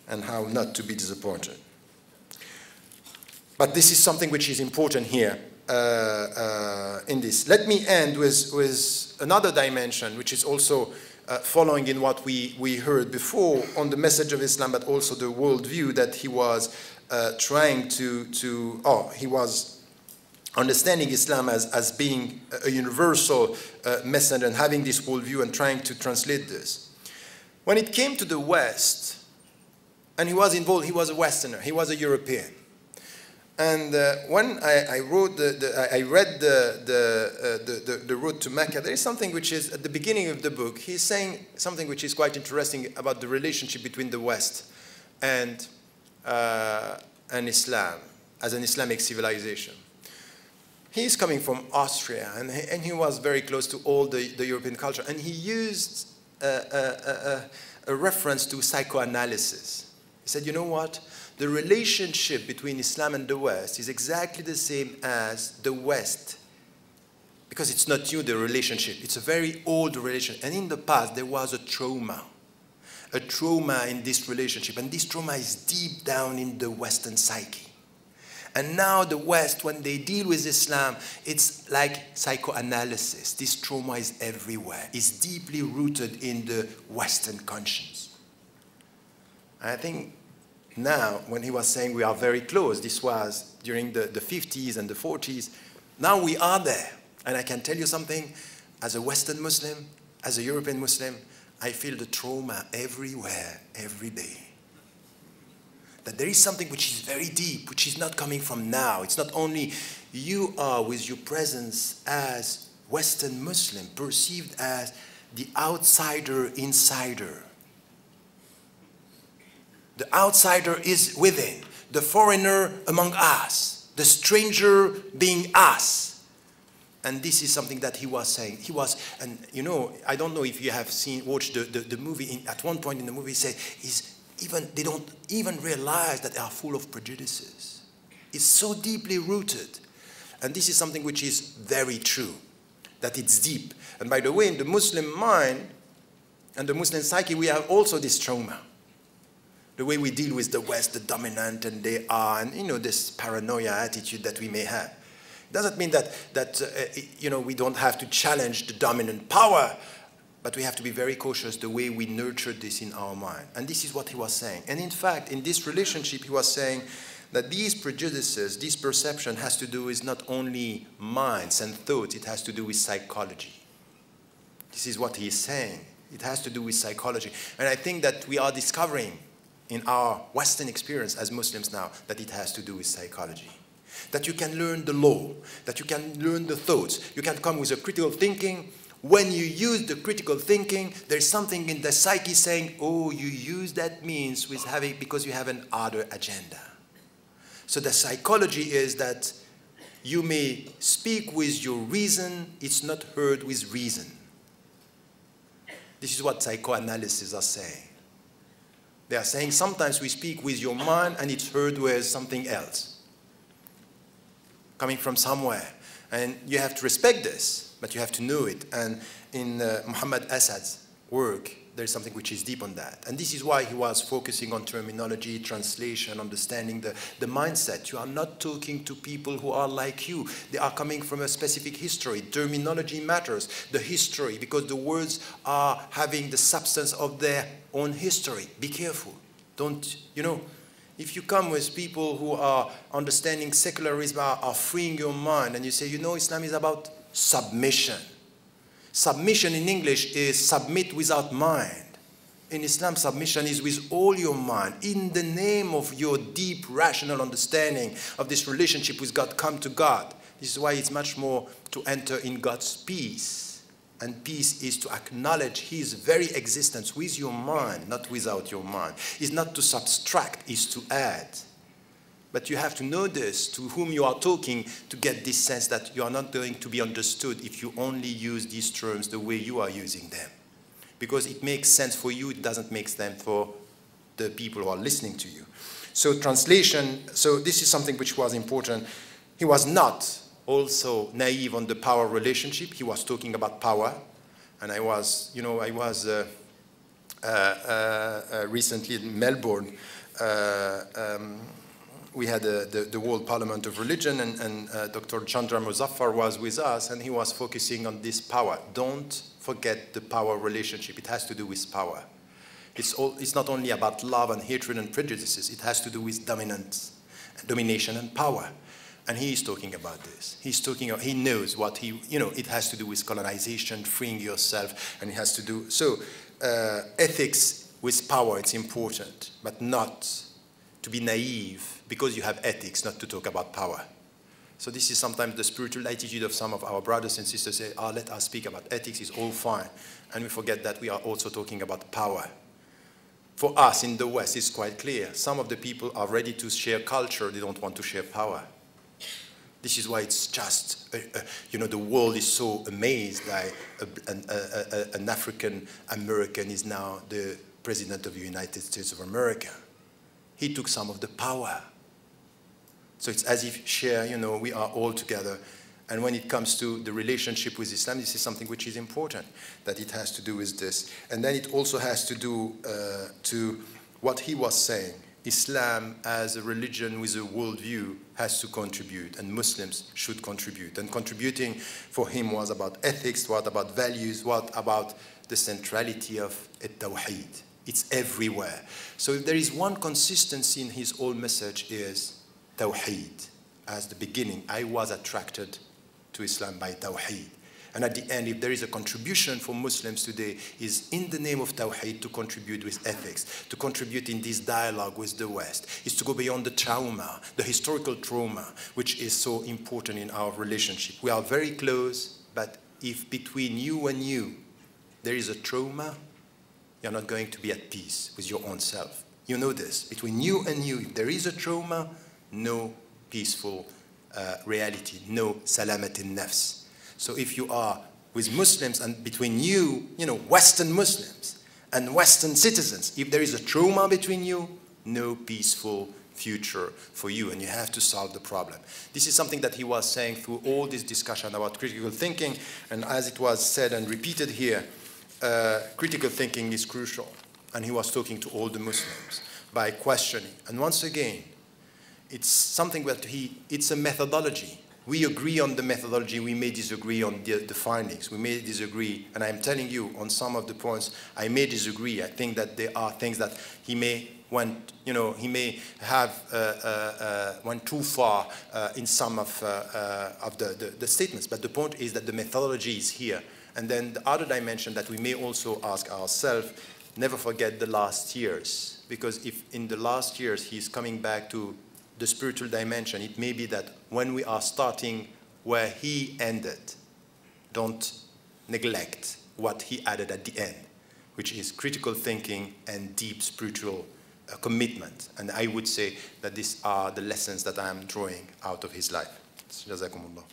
and how not to be disappointed. But this is something which is important here in this. Let me end with another dimension, which is also following in what we heard before on the message of Islam, but also the worldview that he was he was understanding Islam as being a universal message and having this worldview and trying to translate this. When it came to the West, and he was involved, he was a Westerner, he was a European. And when I read the Road to Mecca, there is something which is, at the beginning of the book, he's saying something which is quite interesting about the relationship between the West and Islam, as an Islamic civilization. He's coming from Austria, and he was very close to all the European culture, and he used a reference to psychoanalysis. He said, you know what? The relationship between Islam and the West is exactly the same as the West, because it's not new, the relationship. It's a very old relationship. And in the past, there was a trauma in this relationship. And this trauma is deep down in the Western psyche. And now the West, when they deal with Islam, it's like psychoanalysis. This trauma is everywhere. It's deeply rooted in the Western conscience. And I think now, when he was saying we are very close, this was during the 50s and the 40s, now we are there. And I can tell you something, as a Western Muslim, as a European Muslim, I feel the trauma everywhere, every day. That there is something which is very deep, which is not coming from now. It's not only you are with your presence as Western Muslim, perceived as the outsider insider. The outsider is within, the foreigner among us, the stranger being us. And this is something that he was saying. He was, and you know, I don't know if you have watched the movie. At one point in the movie, he said, they don't even realize that they are full of prejudices. It's so deeply rooted. And this is something which is very true, that it's deep. And by the way, in the Muslim mind and the Muslim psyche, we have also this trauma. The way we deal with the West, the dominant, and they are, and you know, this paranoia attitude that we may have. It doesn't mean that you know, we don't have to challenge the dominant power, but we have to be very cautious the way we nurture this in our mind. And this is what he was saying. And in fact, in this relationship, he was saying that these prejudices, this perception has to do with not only minds and thoughts, it has to do with psychology. This is what he is saying. It has to do with psychology. And I think that we are discovering in our Western experience as Muslims now, that it has to do with psychology. That you can learn the law, that you can learn the thoughts, you can come with a critical thinking. When you use the critical thinking, there's something in the psyche saying, oh, you use that means because you have an other agenda. So the psychology is that you may speak with your reason, it's not heard with reason. This is what psychoanalysts are saying. They are saying sometimes we speak with your mind and it's heard with something else, coming from somewhere. And you have to respect this, but you have to know it. And in Muhammad Asad's work, there's something which is deep on that. And this is why he was focusing on terminology, translation, understanding the mindset. You are not talking to people who are like you. They are coming from a specific history. Terminology matters, the history, because the words are having the substance of their own history. Be careful. Don't, you know, if you come with people who are understanding secularism, are freeing your mind, and you say, you know, Islam is about submission. Submission in English is submit without mind. In Islam, submission is with all your mind. In the name of your deep rational understanding of this relationship with God, come to God. This is why it's much more to enter in God's peace. And peace is to acknowledge His very existence with your mind, not without your mind. It's not to subtract, it's to add. But you have to know this, to whom you are talking, to get this sense that you are not going to be understood if you only use these terms the way you are using them. Because it makes sense for you, it doesn't make sense for the people who are listening to you. So translation, so this is something which was important. He was not also naive on the power relationship. He was talking about power. And I was recently in Melbourne, we had the World Parliament of Religion, and Dr. Chandra Muzaffar was with us, and he was focusing on this power. Don't forget the power relationship. It has to do with power. It's not only about love and hatred and prejudices. It has to do with domination and power. And he is talking about this. He knows what it has to do with colonization, freeing yourself, and it has to do, so ethics with power, it's important, but not to be naive because you have ethics, not to talk about power. So this is sometimes the spiritual attitude of some of our brothers and sisters, say, let us speak about ethics, it's all fine. And we forget that we are also talking about power. For us in the West, it's quite clear. Some of the people are ready to share culture, they don't want to share power. This is why it's just, the world is so amazed by an African American is now the President of the United States of America. He took some of the power. So it's as if we are all together. And when it comes to the relationship with Islam, this is something which is important, that it has to do with this. And then it also has to do to what he was saying. Islam as a religion with a worldview has to contribute, and Muslims should contribute. And contributing for him was about ethics, what about values, what about the centrality of Tawheed. It's everywhere. So if there is one consistency in his whole message is Tawheed. As the beginning, I was attracted to Islam by Tawheed. And at the end, if there is a contribution for Muslims today, is in the name of Tawheed to contribute with ethics, to contribute in this dialogue with the West, is to go beyond the trauma, the historical trauma, which is so important in our relationship. We are very close, but if between you and you there is a trauma, you're not going to be at peace with your own self. You know this. Between you and you, if there is a trauma, no peaceful reality, no salamat in-nafs. So if you are with Muslims and between you, Western Muslims and Western citizens, if there is a trauma between you, no peaceful future for you, and you have to solve the problem. This is something that he was saying through all this discussion about critical thinking, and as it was said and repeated here, critical thinking is crucial. And he was talking to all the Muslims by questioning. And once again, it's something that it's a methodology. We agree on the methodology, we may disagree on the findings, we may disagree, and I'm telling you, on some of the points, I may disagree. I think that there are things that he may went too far in some of the statements, but the point is that the methodology is here. And then the other dimension that we may also ask ourselves, never forget the last years, because if in the last years he's coming back to the spiritual dimension, it may be that when we are starting where he ended, don't neglect what he added at the end, which is critical thinking and deep spiritual commitment. And I would say that these are the lessons that I am drawing out of his life. Jazakumullah.